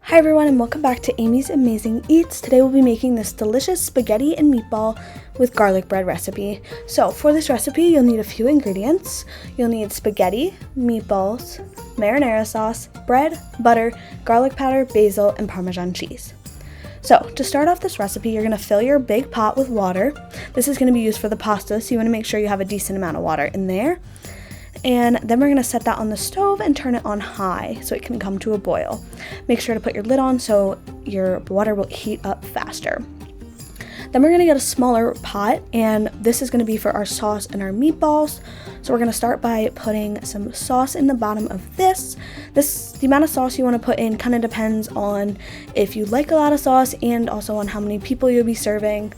Hi everyone and welcome back to Amy's Amazing Eats. Today we'll be making this delicious spaghetti and meatball with garlic bread recipe. So for this recipe you'll need a few ingredients. You'll need spaghetti, meatballs, marinara sauce, bread, butter, garlic powder, basil, and Parmesan cheese. So to start off this recipe, you're going to fill your big pot with water. This is going to be used for the pasta, so you want to make sure you have a decent amount of water in there. And then we're going to set that on the stove and turn it on high so it can come to a boil. Make sure to put your lid on so your water will heat up faster. Then we're going to get a smaller pot, and this is going to be for our sauce and our meatballs. So we're going to start by putting some sauce in the bottom of this. The amount of sauce you want to put in kind of depends on if you like a lot of sauce and also on how many people you'll be serving.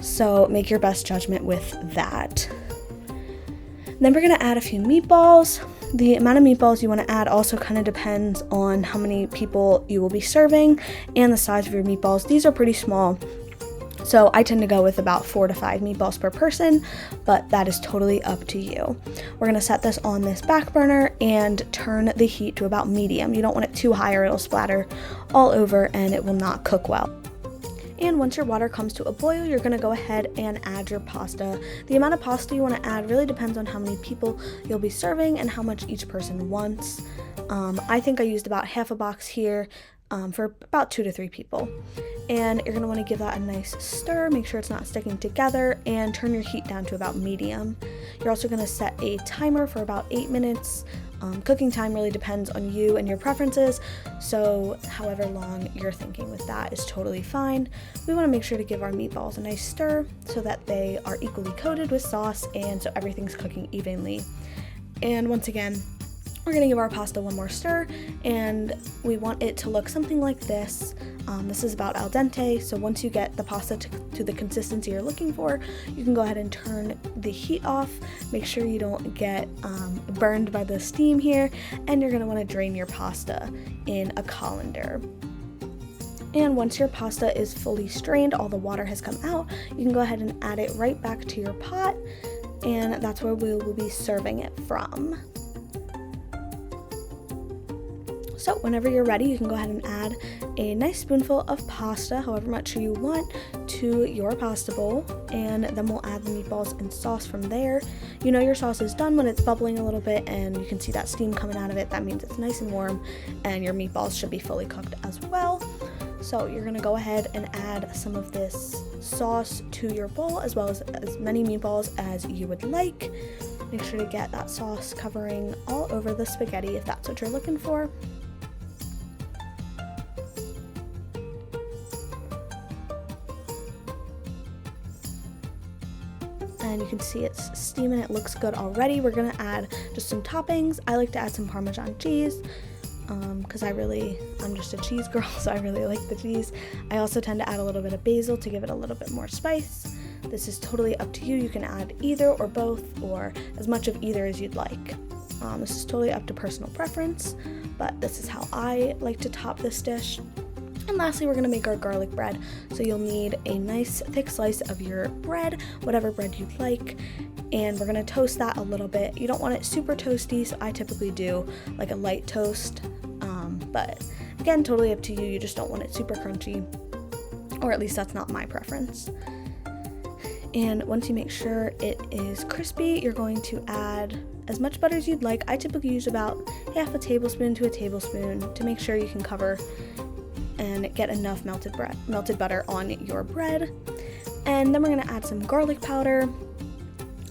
So make your best judgment with that. Then we're going to add a few meatballs. The amount of meatballs you want to add also kind of depends on how many people you will be serving and the size of your meatballs. These are pretty small, so I tend to go with about 4 to 5 meatballs per person, but that is totally up to you. We're going to set this on this back burner and turn the heat to about medium. You don't want it too high or it'll splatter all over and it will not cook well. And once your water comes to a boil, you're going to go ahead and add your pasta. The amount of pasta you want to add really depends on how many people you'll be serving and how much each person wants. I think I used about half a box here for about 2 to 3 people. And you're going to want to give that a nice stir, make sure it's not sticking together, and turn your heat down to about medium. You're also going to set a timer for about 8 minutes. Cooking time really depends on you and your preferences, so however long you're thinking with that is totally fine. We want to make sure to give our meatballs a nice stir so that they are equally coated with sauce and so everything's cooking evenly. And once again, we're going to give our pasta one more stir, and we want it to look something like this. This is about al dente, so once you get the pasta to the consistency you're looking for, you can go ahead and turn the heat off. Make sure you don't get burned by the steam here, and you're going to want to drain your pasta in a colander. And once your pasta is fully strained, all the water has come out, you can go ahead and add it right back to your pot, and that's where we will be serving it from. So whenever you're ready, you can go ahead and add a nice spoonful of pasta, however much you want, to your pasta bowl, and then we'll add the meatballs and sauce from there. You know your sauce is done when it's bubbling a little bit and you can see that steam coming out of it. That means it's nice and warm, and your meatballs should be fully cooked as well. So you're going to go ahead and add some of this sauce to your bowl, as well as many meatballs as you would like. Make sure to get that sauce covering all over the spaghetti if that's what you're looking for. And you can see it's steaming, it looks good already. We're gonna add just some toppings. I like to add some Parmesan cheese because I'm just a cheese girl, so I really like the cheese. I also tend to add a little bit of basil to give it a little bit more spice. This is totally up to you. You can add either or both, or as much of either as you'd like. This is totally up to personal preference, but this is how I like to top this dish. And lastly, we're going to make our garlic bread. So you'll need a nice thick slice of your bread, whatever bread you'd like, and we're going to toast that a little bit. You don't want it super toasty, so I typically do like a light toast, but again, totally up to you. You just don't want it super crunchy, or at least that's not my preference. And once you make sure it is crispy, you're going to add as much butter as you'd like. I typically use about half a tablespoon to a tablespoon to make sure you can cover and get enough melted butter on your bread. And then we're going to add some garlic powder.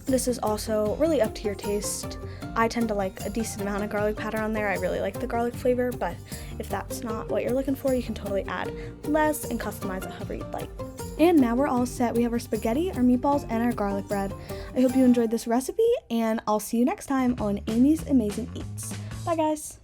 This is also really up to your taste. I tend to like a decent amount of garlic powder on there. I really like the garlic flavor, but if that's not what you're looking for, you can totally add less and customize it however you'd like. And now we're all set. We have our spaghetti, our meatballs, and our garlic bread. I hope you enjoyed this recipe, and I'll see you next time on Amy's Amazing Eats. Bye guys!